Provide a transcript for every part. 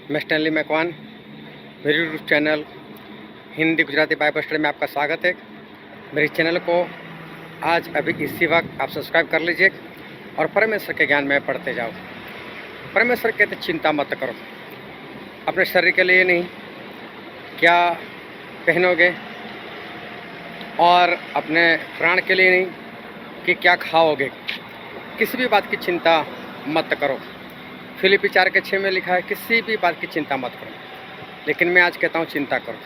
मैं स्टैनली मैकवान, मेरे YouTube channel Hindi Gujarati Bible study में आपका स्वागत है। मेरे चैनल को आज अभी इसी वक्त आप सब्सक्राइब कर लीजिए और परमेश्वर के ज्ञान में पढ़ते जाओ। परमेश्वर कहते चिंता मत करो, अपने शरीर के लिए नहीं क्या पहनोगे, और अपने प्राण के लिए नहीं कि क्या खाओगे। किसी भी बात की चिंता मत करो। फिलिपी 4:6 में लिखा है किसी भी बात की चिंता मत करो। लेकिन मैं आज कहता हूँ चिंता करो।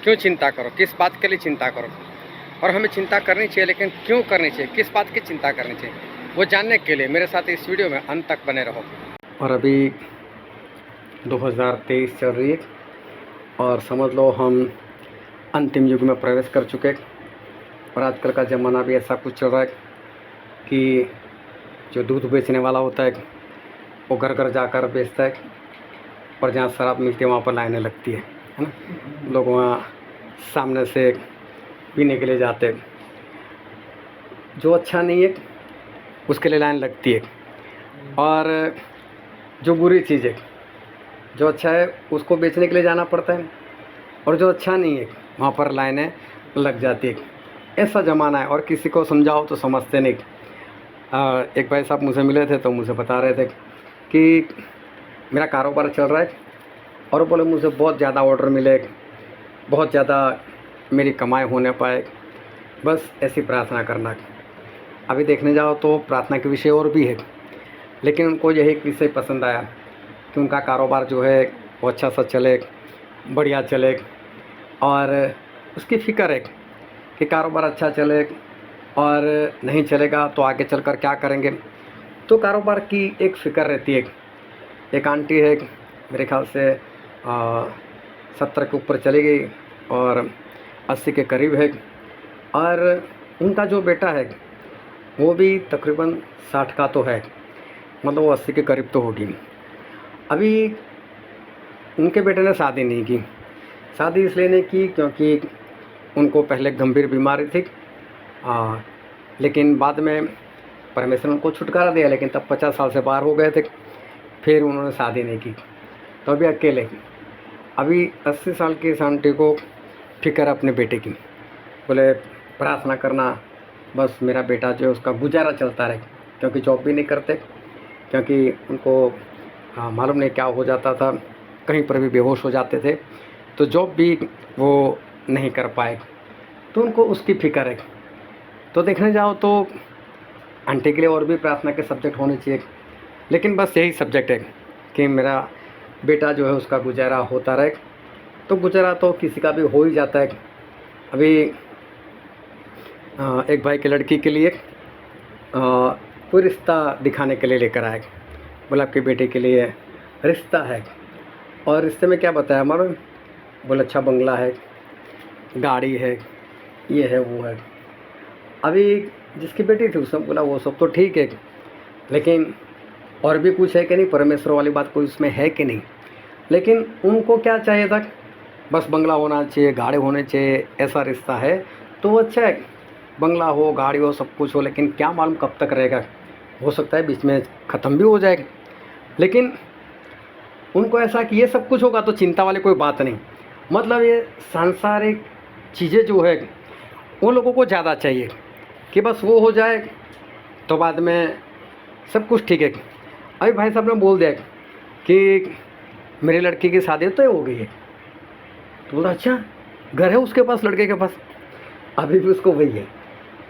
क्यों चिंता करो? किस बात के लिए चिंता करो? और हमें चिंता करनी चाहिए, लेकिन क्यों करनी चाहिए, किस बात की चिंता करनी चाहिए, वो जानने के लिए मेरे साथ इस वीडियो में अंत तक बने रहो। और अभी 2023 चल रही है और समझ लो हम अंतिम युग में प्रवेश कर चुके हैं। और आजकल का ज़माना भी ऐसा कुछ चल रहा है कि जो दूध बेचने वाला होता है वो घर घर जाकर बेचता है, और जहाँ शराब मिलती है वहाँ पर लाइनें लगती है ना। लोग वहाँ सामने से पीने के लिए जाते हैं। जो अच्छा नहीं है उसके लिए लाइन लगती है, और जो बुरी चीज़ है, जो अच्छा है उसको बेचने के लिए जाना पड़ता है, और जो अच्छा नहीं है वहाँ पर लाइनें लग जाती है। ऐसा ज़माना है, और किसी को समझाओ तो समझते नहीं। एक भाई साहब मुझे मिले थे तो मुझे बता रहे थे कि मेरा कारोबार चल रहा है, और बोले मुझे बहुत ज़्यादा ऑर्डर मिले, बहुत ज़्यादा मेरी कमाई होने पाए, बस ऐसी प्रार्थना करना। अभी देखने जाओ तो प्रार्थना के विषय और भी है, लेकिन उनको यही एक विषय पसंद आया कि उनका कारोबार जो है वो अच्छा सा चले, बढ़िया चले, और उसकी फ़िक्र है कि कारोबार अच्छा चले, और नहीं चलेगा तो आगे चलकर क्या करेंगे। तो कारोबार की एक फ़िक्र रहती है। एक आंटी है, मेरे ख्याल से 70 के ऊपर चली गई और 80 के करीब है, और उनका जो बेटा है वो भी तकरीबन 60 का तो है, मतलब वो 80 के करीब तो होगी। अभी उनके बेटे ने शादी नहीं की। शादी इसलिए नहीं की क्योंकि उनको पहले गंभीर बीमारी थी, लेकिन बाद में परमेश्वर ने उनको छुटकारा दिया, लेकिन तब 50 साल से बाहर हो गए थे। फिर उन्होंने शादी नहीं की, तो अभी अकेले। अभी 80 साल की इस आंटी को फिक्र अपने बेटे की। बोले प्रार्थना करना, बस मेरा बेटा जो है उसका गुजारा चलता रहे, क्योंकि जॉब भी नहीं करते, क्योंकि उनको मालूम नहीं क्या हो जाता था, कहीं पर भी बेहोश हो जाते थे, तो जॉब भी वो नहीं कर पाए, तो उनको उसकी फ़िक्र है। तो देखने जाओ तो आंटी के लिए और भी प्रार्थना के सब्जेक्ट होने चाहिए, लेकिन बस यही सब्जेक्ट है कि मेरा बेटा जो है उसका गुजारा होता रहे। तो गुजारा तो किसी का भी हो ही जाता है। अभी एक भाई की लड़की के लिए कोई रिश्ता दिखाने के लिए लेकर आए। बोला आपके बेटे के लिए रिश्ता है, और रिश्ते में क्या बताया हमारा। बोला अच्छा बंगला है, गाड़ी है, ये है वो है। अभी जिसकी बेटी थी उसने बोला वो सब तो ठीक है, लेकिन और भी कुछ है कि नहीं, परमेश्वर वाली बात कोई उसमें है कि नहीं। लेकिन उनको क्या चाहिए था, बस बंगला होना चाहिए, गाड़ी होने चाहिए, ऐसा रिश्ता है तो वो अच्छा है। बंगला हो, गाड़ी हो, सब कुछ हो, लेकिन क्या मालूम कब तक रहेगा, हो सकता है बीच में ख़त्म भी हो जाएगा। लेकिन उनको ऐसा कि ये सब कुछ होगा तो चिंता वाली कोई बात नहीं। मतलब ये सांसारिक चीज़ें जो है वो लोगों को ज़्यादा चाहिए कि बस वो हो जाए तो बाद में सब कुछ ठीक है। अभी भाई साहब ने बोल दिया कि मेरी लड़की की शादी तो हो गई है, तो बोला अच्छा घर है उसके पास, लड़के के पास। अभी भी उसको वही है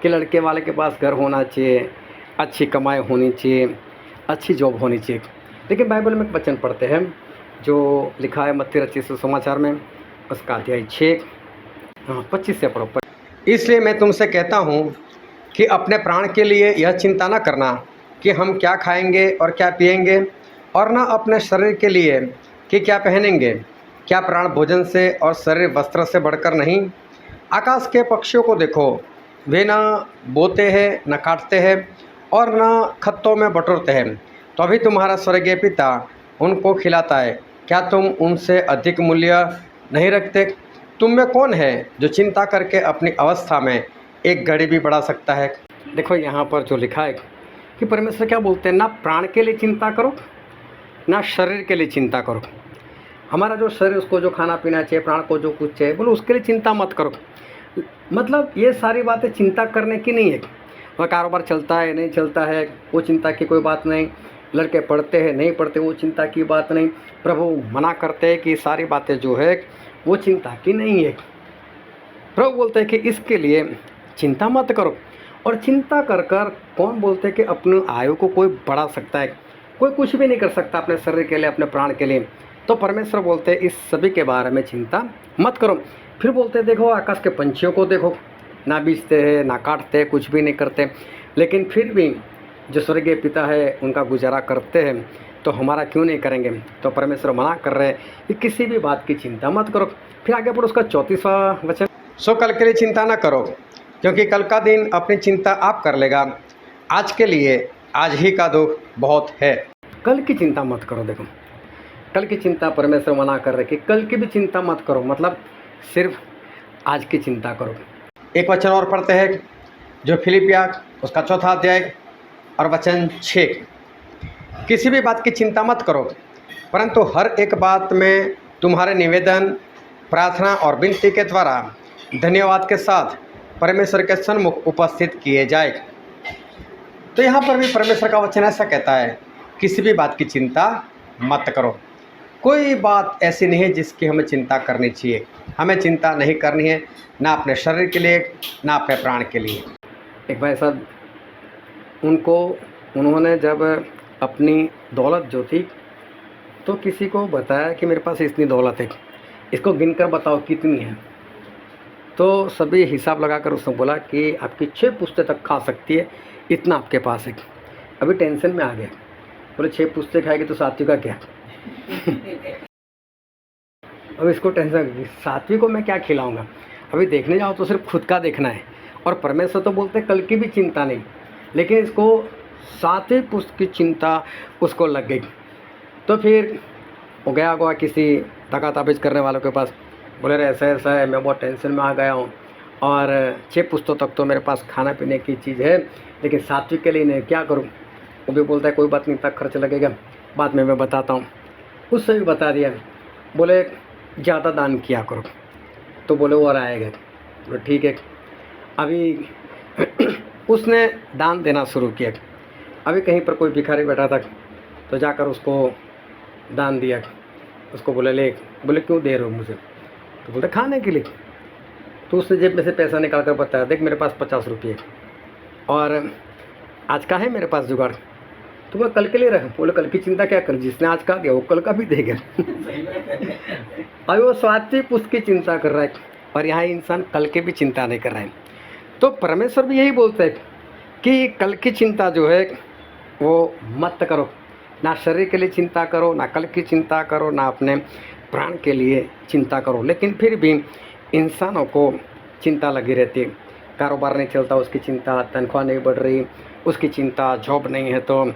कि लड़के वाले के पास घर होना चाहिए, अच्छी कमाई होनी चाहिए, अच्छी जॉब होनी चाहिए। लेकिन बाइबल में एक वचन पढ़ते हैं जो लिखा है मत्ती रचित सुसमाचार में, उसका अध्याय 6 25 से पढ़ो। इसलिए मैं तुमसे कहता हूँ कि अपने प्राण के लिए यह चिंता न करना कि हम क्या खाएंगे और क्या पिएंगे, और न अपने शरीर के लिए कि क्या पहनेंगे। क्या प्राण भोजन से और शरीर वस्त्र से बढ़कर नहीं? आकाश के पक्षियों को देखो, वे न बोते हैं, न काटते हैं, और न खत्तों में बटोरते हैं, तो अभी तुम्हारा स्वर्गीय पिता उनको खिलाता है। क्या तुम उनसे अधिक मूल्य नहीं रखते? तुम में कौन है जो चिंता करके अपनी अवस्था में एक घड़ी भी बढ़ा सकता है? देखो यहाँ पर जो लिखा है कि परमेश्वर क्या बोलते हैं, ना प्राण के लिए चिंता करो, ना शरीर के लिए चिंता करो। हमारा जो शरीर उसको जो खाना पीना चाहिए, प्राण को जो कुछ चाहिए, बोलो उसके लिए चिंता मत करो। मतलब ये सारी बातें चिंता करने की नहीं है। वह कारोबार चलता है नहीं चलता है वो चिंता की कोई बात नहीं, लड़के पढ़ते हैं नहीं पढ़ते वो चिंता की बात नहीं। प्रभु मना करते हैं कि सारी बातें जो है वो चिंता की नहीं है। प्रभु बोलते हैं कि इसके लिए चिंता मत करो। और चिंता कर कर कौन बोलते हैं कि अपनी आयु को कोई बढ़ा सकता है? कोई कुछ भी नहीं कर सकता अपने शरीर के लिए, अपने प्राण के लिए। तो परमेश्वर बोलते हैं इस सभी के बारे में चिंता मत करो। फिर बोलते हैं देखो आकाश के पंछियों को देखो, ना बीजते हैं ना काटते हैं, कुछ भी नहीं करते, लेकिन फिर भी जो स्वर्गीय पिता है उनका गुजारा करते हैं, तो हमारा क्यों नहीं करेंगे? तो परमेश्वर मना कर रहे हैं कि किसी भी बात की चिंता मत करो। फिर आगे बढ़ो उसका 34वां वचन, सो कल के लिए चिंता ना करो, क्योंकि कल का दिन अपनी चिंता आप कर लेगा। आज के लिए आज ही का दुख बहुत है। कल की चिंता मत करो। देखो कल की चिंता परमेश्वर मना कर रहे कि कल की भी चिंता मत करो, मतलब सिर्फ आज की चिंता करो। एक वचन और पढ़ते हैं जो फिलिपिया उसका 4था अध्याय और वचन 6, किसी भी बात की चिंता मत करो, परंतु हर एक बात में तुम्हारे निवेदन, प्रार्थना और विनती के द्वारा धन्यवाद के साथ परमेश्वर के सन्मुख उपस्थित किए जाए। तो यहाँ पर भी परमेश्वर का वचन ऐसा कहता है किसी भी बात की चिंता मत करो। कोई बात ऐसी नहीं है जिसकी हमें चिंता करनी चाहिए। हमें चिंता नहीं करनी है, ना अपने शरीर के लिए ना अपने प्राण के लिए। एक भाई साहब उन्होंने जब अपनी दौलत जो थी तो किसी को बताया कि मेरे पास इतनी दौलत है, इसको गिनकर बताओ कितनी है। तो सभी हिसाब लगाकर उसने बोला कि आपकी 6 पुश्ते तक खा सकती है, इतना आपके पास है। अभी टेंशन में आ गया, बोले 6 पुश्ते खाएगी तो सात्विक का क्या? अब इसको टेंशन, सात्विक को मैं क्या खिलाऊंगा? अभी देखने जाओ तो सिर्फ खुद का देखना है। और परमेश्वर तो बोलते कल की भी चिंता नहीं, लेकिन इसको 7वें पुस्त की चिंता उसको लग गई। तो फिर वो गया किसी तका ताबिज करने वालों के पास, बोले रे ऐसा ऐसा है, मैं बहुत टेंशन में आ गया हूँ और 6 पुस्तों तक तो मेरे पास खाना पीने की चीज़ है, लेकिन सात्विक के लिए नहीं, क्या करूँ? वो भी बोलता है कोई बात नहीं, तक खर्च लगेगा, बाद में मैं बताता हूँ। उससे भी बता दिया। बोले ज़्यादा दान किया करो, तो बोले और आएगा। बोले ठीक है। अभी उसने दान देना शुरू किया। अभी कहीं पर कोई भिखारी बैठा था तो जाकर उसको दान दिया। उसको बोले ले, बोले क्यों दे रहे हो मुझे? तो बोलते खाने के लिए। तो उसने जेब में से पैसा निकाल कर बताया, देख मेरे पास 50 रुपये और आज का है मेरे पास जुगाड़। तो वह कल के लिए रख। बोले कल की चिंता क्या कर, जिसने आज का दिया वो कल का भी देगा। अभी वो सात्विक उसकी चिंता कर रहा है और यहाँ इंसान कल के भी चिंता नहीं कर रहा है। तो परमेश्वर भी यही बोलते हैं कि कल की चिंता जो है वो मत करो। ना शरीर के लिए चिंता करो, ना कल की चिंता करो, ना अपने प्राण के लिए चिंता करो। लेकिन फिर भी इंसानों को चिंता लगी रहती है। कारोबार नहीं चलता उसकी चिंता, तनख्वाह नहीं बढ़ रही उसकी चिंता, जॉब नहीं है तो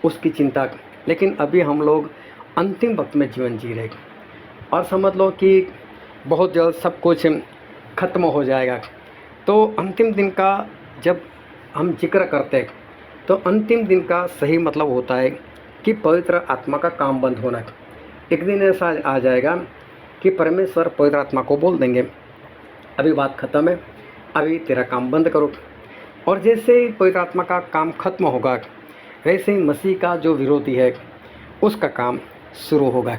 उसकी चिंता। लेकिन अभी हम लोग अंतिम वक्त में जीवन जी रहे और समझ लो कि बहुत जल्द सब कुछ ख़त्म हो जाएगा। तो अंतिम दिन का जब हम जिक्र करते हैं तो अंतिम दिन का सही मतलब होता है कि पवित्र आत्मा का काम बंद होना। एक दिन ऐसा आ जाएगा कि परमेश्वर पवित्र आत्मा को बोल देंगे अभी बात ख़त्म है, अभी तेरा काम बंद करो। और जैसे ही पवित्र आत्मा का काम खत्म होगा वैसे ही मसीह का जो विरोधी है उसका काम शुरू होगा।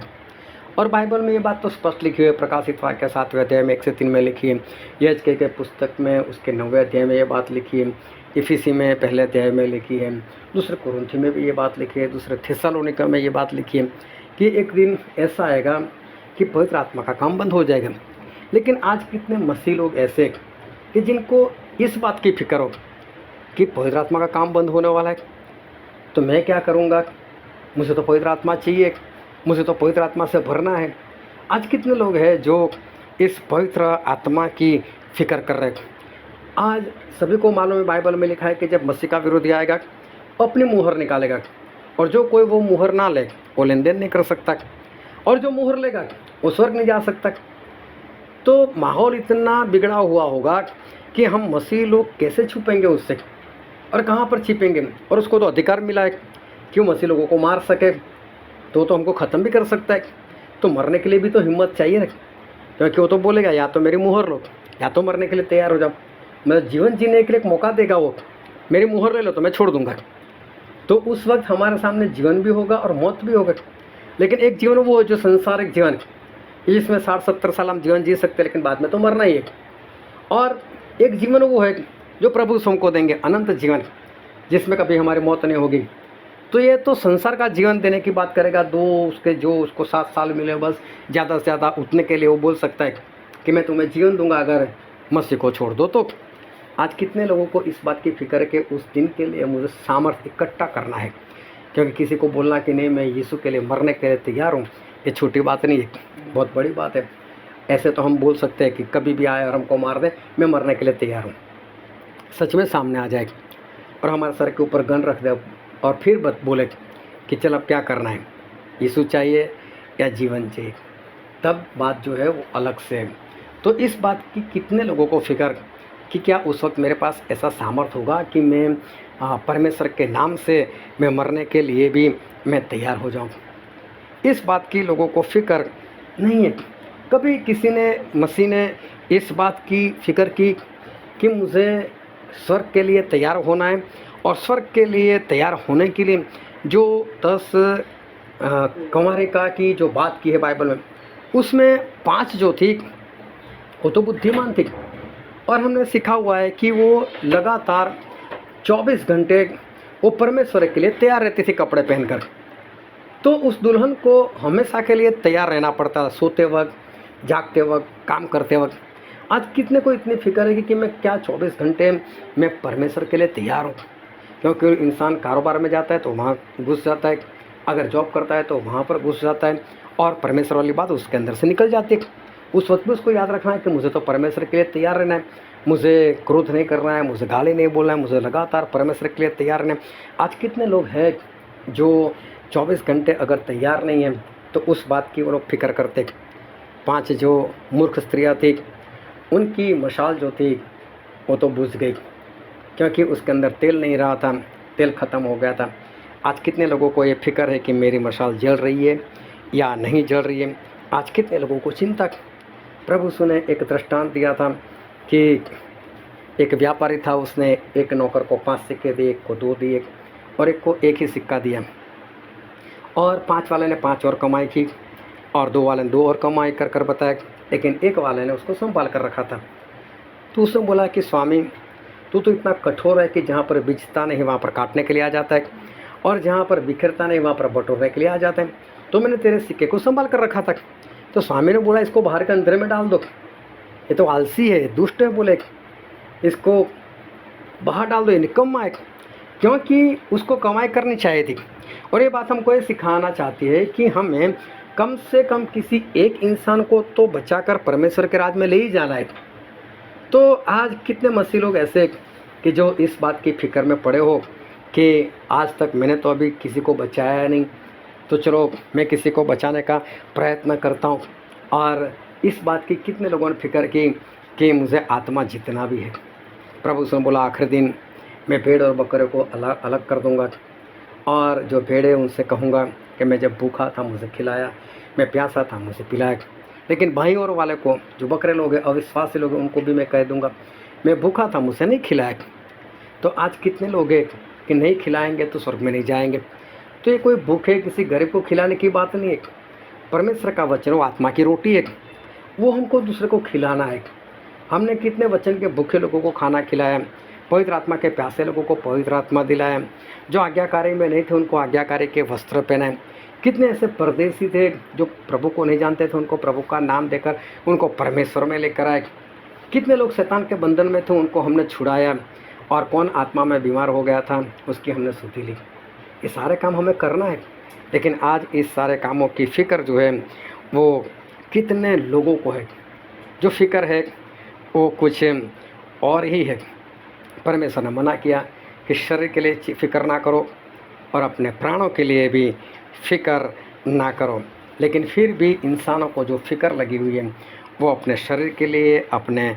और बाइबल में ये बात तो स्पष्ट लिखी हुई है, प्रकाशित वाक्य 7वें अध्याय में 1 से 3 में लिखी है, यजकेल के पुस्तक में उसके 9वें अध्याय में ये बात लिखी है, इफिसी में 1 अध्याय में लिखी है, दूसरे कुरिन्थी में भी ये बात लिखी है, दूसरे थिस्सलुनीका में ये बात लिखी है कि एक दिन ऐसा आएगा कि पवित्र आत्मा का काम बंद हो जाएगा। लेकिन आज कितने मसीह लोग ऐसे कि जिनको इस बात की फिक्र हो कि पवित्र आत्मा का काम बंद होने वाला है तो मैं क्या करूँगा, मुझे तो पवित्र आत्मा चाहिए, मुझे तो पवित्र आत्मा से भरना है। आज कितने लोग हैं जो इस पवित्र आत्मा की फिक्र कर रहे हैं। आज सभी को मालूम है बाइबल में लिखा है कि जब मसीह का विरोधी आएगा अपनी मुहर निकालेगा और जो कोई वो मुहर ना ले वो लेन देन नहीं कर सकता और जो मुहर लेगा वो स्वर्ग नहीं जा सकता। तो माहौल इतना बिगड़ा हुआ होगा कि हम मसीह लोग कैसे छुपेंगे उससे और कहाँ पर छिपेंगे। और उसको तो अधिकार मिला है क्यों मसीह लोगों को मार सके, तो हमको ख़त्म भी कर सकता है। तो मरने के लिए भी तो हिम्मत चाहिए ना, क्योंकि वो तो बोलेगा या तो मेरी मुहर लो, या तो मरने के लिए तैयार हो जाओ। मतलब जीवन जीने के लिए एक मौका देगा वो, मेरी मुहर ले लो तो मैं छोड़ दूंगा। तो उस वक्त हमारे सामने जीवन भी होगा और मौत भी होगा। लेकिन एक जीवन वो जो संसारिक जीवन है, जिसमें 60-70 साल हम जीवन जी सकते हैं, लेकिन बाद में तो मरना ही है। और एक जीवन वो है जो प्रभु हमको देंगे, अनंत जीवन, जिसमें कभी हमारी मौत नहीं होगी। तो ये तो संसार का जीवन देने की बात करेगा, उसके जो उसको 7 साल मिले बस ज़्यादा से ज़्यादा उतने के लिए वो बोल सकता है कि मैं तुम्हें जीवन दूंगा अगर मसीह को छोड़ दो तो। आज कितने लोगों को इस बात की फिक्र है कि उस दिन के लिए मुझे सामर्थ्य इकट्ठा करना है, क्योंकि किसी को बोलना कि नहीं मैं यीशु के लिए मरने के लिए तैयार हूँ, ये छोटी बात नहीं है, बहुत बड़ी बात है। ऐसे तो हम बोल सकते हैं कि कभी भी आए और हमको मार दे, मैं मरने के लिए तैयार हूँ, सच में सामने आ जाए और हमारे सर के ऊपर गन रख दे और फिर बोले कि चल अब क्या करना है, यीशु चाहिए या जीवन चाहिए, तब बात जो है वो अलग से है। तो इस बात की कितने लोगों को फिक्र कि क्या उस वक्त मेरे पास ऐसा सामर्थ्य होगा कि मैं परमेश्वर के नाम से मैं मरने के लिए भी मैं तैयार हो जाऊं। इस बात की लोगों को फिक्र नहीं है। कभी किसी ने मसीह ने इस बात की फिक्र की कि मुझे स्वर्ग के लिए तैयार होना है, और स्वर्ग के लिए तैयार होने के लिए जो 10 कुमारिका की जो बात की है बाइबल में, उसमें 5 जो थी वो तो बुद्धिमान थी, और हमने सीखा हुआ है कि वो लगातार 24 घंटे वो परमेश्वर के लिए तैयार रहती थी कपड़े पहनकर। तो उस दुल्हन को हमेशा के लिए तैयार रहना पड़ता था, सोते वक्त, जागते वक्त, काम करते वक्त। आज कितने को इतनी फिक्र है कि मैं क्या 24 घंटे मैं परमेश्वर के लिए तैयार हूँ, क्योंकि इंसान कारोबार में जाता है तो वहाँ घुस जाता है, अगर जॉब करता है तो वहाँ पर घुस जाता है, और परमेश्वर वाली बात उसके अंदर से निकल जाती है। उस वक्त भी उसको याद रखना है कि मुझे तो परमेश्वर के लिए तैयार रहना है, मुझे क्रोध नहीं करना है, मुझे गाली नहीं बोलना है, मुझे लगातार परमेश्वर के लिए तैयार रहना है। आज कितने लोग हैं जो 24 घंटे अगर तैयार नहीं हैं तो उस बात की वो लोग फिक्र करते। 5 जो मूर्ख स्त्रियाँ थी, उनकी मशाल जो थी वो तो बुझ गई, क्योंकि उसके अंदर तेल नहीं रहा था, तेल ख़त्म हो गया था। आज कितने लोगों को ये फिक्र है कि मेरी मशाल जल रही है या नहीं जल रही है। आज कितने लोगों को चिंता। प्रभु यीशु ने एक दृष्टांत दिया था कि एक व्यापारी था, उसने एक नौकर को 5 सिक्के दिए, एक को 2 दिए और एक को 1 ही सिक्का दिया, और 5 वाले ने 5 और कमाई की और 2 वाले ने 2 और कमाई कर कर बताया, लेकिन 1 वाले ने उसको संभाल कर रखा था। तो उसने बोला कि स्वामी तू तो इतना कठोर है कि जहाँ पर बिछता नहीं वहाँ पर काटने के लिए आ जाता है, और जहाँ पर बिखरता नहीं वहाँ पर बटोरने के लिए आ जाता है, तो मैंने तेरे सिक्के को संभाल कर रखा था। तो स्वामी ने बोला इसको बाहर के अंदर में डाल दो, ये तो आलसी है, दुष्ट है, बोले इसको बाहर डाल दो, ये निकम्मा है, क्योंकि उसको कमाई करनी चाहिए थी। और ये बात हमको ये सिखाना चाहती है कि हमें कम से कम किसी एक इंसान को तो बचाकर परमेश्वर के राज में ले ही जाना है। तो आज कितने मसीह लोग ऐसे कि जो इस बात की फिक्र में पड़े हो कि आज तक मैंने तो अभी किसी को बचाया नहीं, तो चलो मैं किसी को बचाने का प्रयत्न करता हूँ। और इस बात की कितने लोगों ने फिक्र की कि मुझे आत्मा जीतना भी है। प्रभु से बोला आखिरी दिन मैं भेड़ और बकरे को अलग अलग कर दूंगा, और जो भेड़े उनसे कहूँगा कि मैं जब भूखा था मुझे खिलाया, मैं प्यासा था मुझे पिलाया। लेकिन भाई और वाले को, जो बकरे लोग हैं, अविश्वासी लोग हैं, उनको भी मैं कह दूँगा मैं भूखा था मुझे नहीं खिलाया। तो आज कितने लोग हैं कि नहीं खिलाएंगे तो स्वर्ग में नहीं जाएंगे। तो ये कोई भूखे किसी गरीब को खिलाने की बात नहीं है। परमेश्वर का वचन वो आत्मा की रोटी है, वो हमको दूसरे को खिलाना है। हमने कितने वचन के भूखे लोगों को खाना खिलाया, पवित्र आत्मा के प्यासे लोगों को पवित्र आत्मा दिलाया, जो आज्ञाकारी में नहीं थे उनको आज्ञाकारी के वस्त्र पहनाए। कितने ऐसे परदेसी थे जो प्रभु को नहीं जानते थे, उनको प्रभु का नाम देकर उनको परमेश्वर में लेकर आए। कितने लोग शैतान के बंधन में थे, उनको हमने छुड़ाया, और कौन आत्मा में बीमार हो गया था उसकी हमने सुधि ली। ये सारे काम हमें करना है, लेकिन आज इस सारे कामों की फ़िक्र जो है वो कितने लोगों को है। जो फ़िक्र है वो कुछ और ही है। परमेश्वर ने मना किया कि शरीर के लिए फ़िक्र ना करो और अपने प्राणों के लिए भी फ़िक्र ना करो। लेकिन फिर भी इंसानों को जो फ़िक्र लगी हुई है वो अपने शरीर के लिए, अपने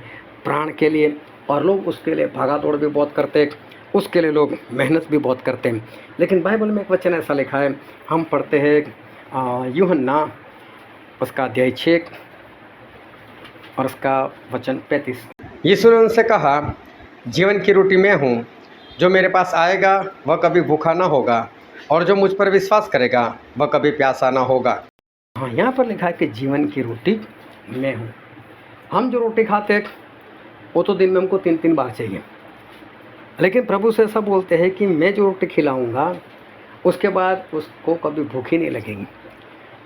प्राण के लिए, और लोग उसके लिए भागा दौड़ भी बहुत करते हैं, उसके लिए लोग मेहनत भी बहुत करते हैं। लेकिन बाइबल में एक वचन ऐसा लिखा है, हम पढ़ते हैं यूहन्ना उसका अध्याय 6 और उसका वचन 35। यीशु ने उनसे कहा, जीवन की रोटी मैं हूँ, जो मेरे पास आएगा वह कभी भूखा ना होगा, और जो मुझ पर विश्वास करेगा वह कभी प्यासा ना होगा। हाँ, यहाँ पर लिखा है कि जीवन की रोटी मैं हूँ। हम जो रोटी खाते हैं वो तो दिन में हमको 3-3 बार चाहिए, लेकिन प्रभु से ऐसा बोलते हैं कि मैं जो रोटी खिलाऊंगा उसके बाद उसको कभी भूख ही नहीं लगेगी।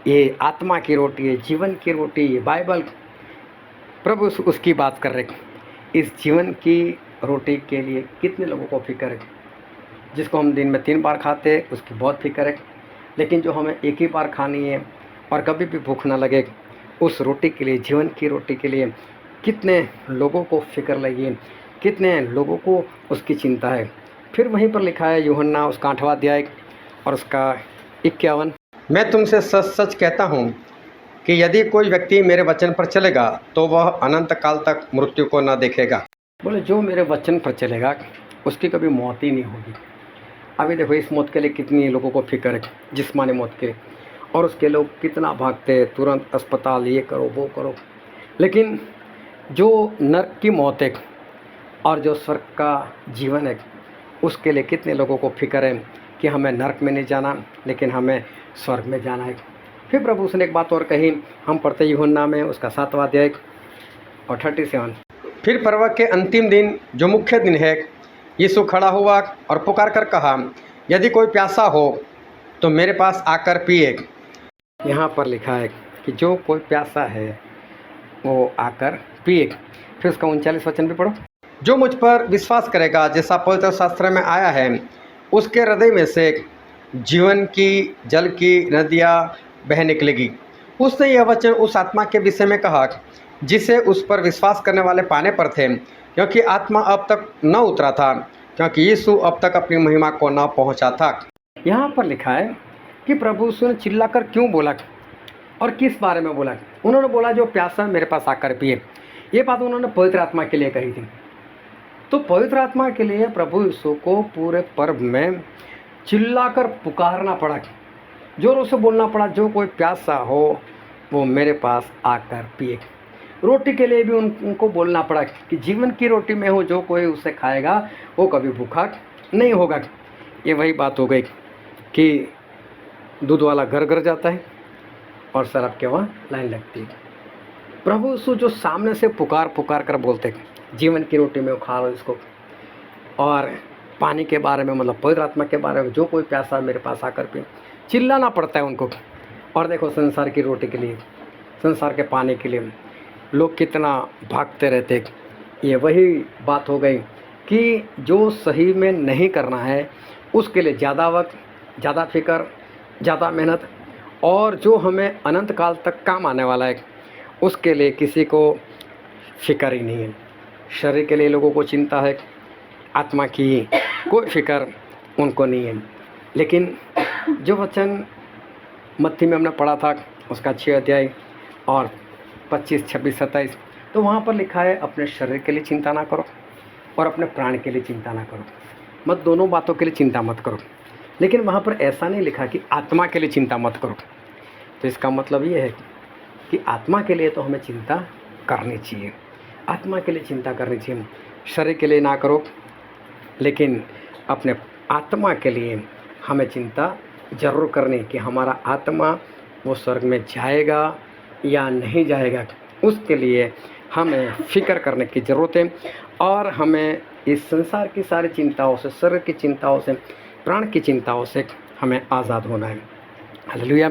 ये आत्मा की रोटी है, जीवन की रोटी, ये बाइबल प्रभु उसकी बात कर रहे। इस जीवन की रोटी के लिए कितने लोगों को फिक्र है। जिसको हम दिन में 3 बार खाते हैं उसकी बहुत फिक्र है, लेकिन जो हमें एक ही बार खानी है और कभी भी भूख ना लगे, उस रोटी के लिए, जीवन की रोटी के लिए कितने लोगों को फिक्र लगी है, कितने लोगों को उसकी चिंता है। फिर वहीं पर लिखा है यूहन्ना उसका 8वां अध्याय और उसका 51, मैं तुमसे सच सच कहता हूँ कि यदि कोई व्यक्ति मेरे वचन पर चलेगा तो वह अनंत काल तक मृत्यु को न देखेगा। बोले जो मेरे वचन पर चलेगा उसकी कभी मौत ही नहीं होगी। अभी देखो इस मौत के लिए कितनी लोगों को फिक्र है, जिस्मानी मौत के, और उसके लोग कितना भागते हैं, तुरंत अस्पताल, ये करो वो करो। लेकिन जो नरक की मौत है और जो स्वर्ग का जीवन है, उसके लिए कितने लोगों को फिक्र है कि हमें नरक में नहीं जाना, लेकिन हमें स्वर्ग में जाना है। फिर प्रभु उसने एक बात और कही, हम पढ़ते यूहन्ना में उसका 7वां अध्याय और 37। फिर पर्व के अंतिम दिन जो मुख्य दिन है, यीशु खड़ा हुआ और पुकार कर कहा, यदि कोई प्यासा हो तो मेरे पास आकर पिए। यहाँ पर लिखा है कि जो कोई प्यासा है वो आकर पिए। फिर उसका 39 वचन भी पढ़ो, जो मुझ पर विश्वास करेगा, जैसा पवित्र शास्त्र में आया है, उसके हृदय में से जीवन की जल की नदियाँ बह निकलेगी। उसने यह वचन उस आत्मा के विषय में कहा जिसे उस पर विश्वास करने वाले पाने पर थे, क्योंकि आत्मा अब तक न उतरा था, क्योंकि यीशु अब तक अपनी महिमा को न पहुंचा था। यहाँ पर लिखा है कि प्रभु यीशु ने चिल्लाकर क्यों बोला और किस बारे में बोला। उन्होंने बोला जो प्यासा मेरे पास आकर पिए। ये बात उन्होंने पवित्र आत्मा के लिए कही थी। तो पवित्र आत्मा के लिए प्रभु यीशु को पूरे पर्व में चिल्लाकर पुकारना पड़ा, जोरों से बोलना पड़ा, जो कोई प्यासा हो वो मेरे पास आकर पिए। रोटी के लिए भी उनको बोलना पड़ा कि जीवन की रोटी में हो, जो कोई उसे खाएगा वो कभी भूखा नहीं होगा। ये वही बात हो गई कि दूध वाला घर घर जाता है और शराब के वहाँ लाइन लगती है। प्रभु यीशु जो सामने से पुकार पुकार कर बोलते, जीवन की रोटी में खा लो इसको, और पानी के बारे में, मतलब पवित्र आत्मा के बारे में, जो कोई प्यासा मेरे पास आकर पिए, चिल्लाना पड़ता है उनको। और देखो संसार की रोटी के लिए, संसार के पानी के लिए लोग कितना भागते रहते। ये वही बात हो गई कि जो सही में नहीं करना है उसके लिए ज़्यादा वक्त, ज़्यादा फिक्र, ज़्यादा मेहनत, और जो हमें अनंत काल तक काम आने वाला है उसके लिए किसी को फिक्र ही नहीं है। शरीर के लिए लोगों को चिंता है, आत्मा की कोई फिक्र उनको नहीं है। लेकिन जो वचन मत्ती में हमने पढ़ा था उसका 6 अध्याय और 25, 26, 27, तो वहाँ पर लिखा है अपने शरीर के लिए चिंता ना करो और अपने प्राण के लिए चिंता ना करो, मत दोनों बातों के लिए चिंता मत करो। लेकिन वहाँ पर ऐसा नहीं लिखा कि आत्मा के लिए चिंता मत करो। तो इसका मतलब ये है कि आत्मा के लिए तो हमें चिंता करनी चाहिए, आत्मा के लिए चिंता करनी चाहिए। शरीर के लिए ना करो, लेकिन अपने आत्मा के लिए हमें चिंता ज़रूर करनी कि हमारा आत्मा वो स्वर्ग में जाएगा या नहीं जाएगा। उसके लिए हमें फ़िक्र करने की ज़रूरत है, और हमें इस संसार की सारी चिंताओं से, शरीर की चिंताओं से, प्राण की चिंताओं से हमें आज़ाद होना है। हालेलुया।